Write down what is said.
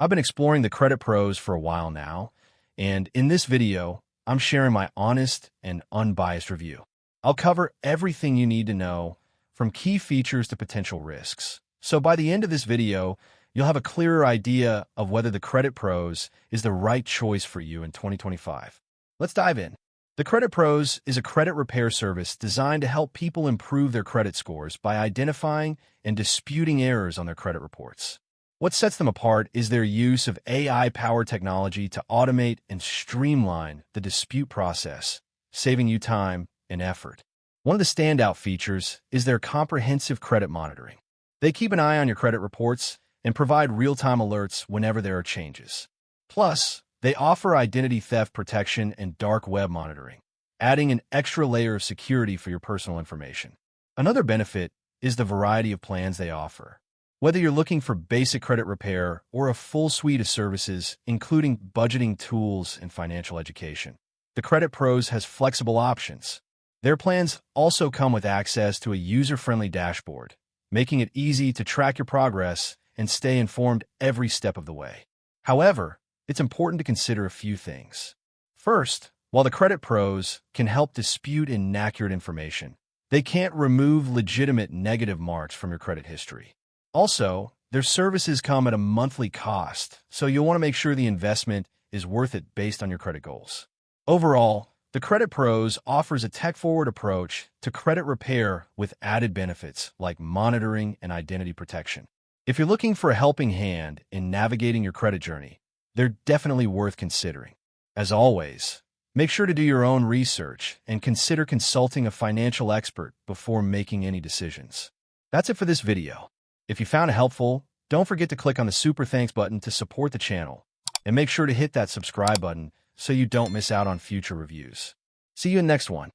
I've been exploring the credit pros for a while now, and in this video, I'm sharing my honest and unbiased review. I'll cover everything you need to know, from key features to potential risks. So by the end of this video, you'll have a clearer idea of whether the credit pros is the right choice for you in 2025. Let's dive in. The Credit Pros is a credit repair service designed to help people improve their credit scores by identifying and disputing errors on their credit reports. What sets them apart is their use of AI-powered technology to automate and streamline the dispute process, saving you time and effort. One of the standout features is their comprehensive credit monitoring. They keep an eye on your credit reports and provide real-time alerts whenever there are changes. Plus, they offer identity theft protection and dark web monitoring, adding an extra layer of security for your personal information. Another benefit is the variety of plans they offer. Whether you're looking for basic credit repair or a full suite of services, including budgeting tools and financial education, the Credit Pros has flexible options. Their plans also come with access to a user-friendly dashboard, making it easy to track your progress and stay informed every step of the way. However, it's important to consider a few things. First, while the Credit Pros can help dispute inaccurate information, they can't remove legitimate negative marks from your credit history. Also, their services come at a monthly cost, so you'll want to make sure the investment is worth it based on your credit goals. Overall, the Credit Pros offers a tech-forward approach to credit repair with added benefits like monitoring and identity protection. If you're looking for a helping hand in navigating your credit journey, they're definitely worth considering. As always, make sure to do your own research and consider consulting a financial expert before making any decisions. That's it for this video. If you found it helpful, don't forget to click on the super thanks button to support the channel, and make sure to hit that subscribe button so you don't miss out on future reviews. See you in the next one.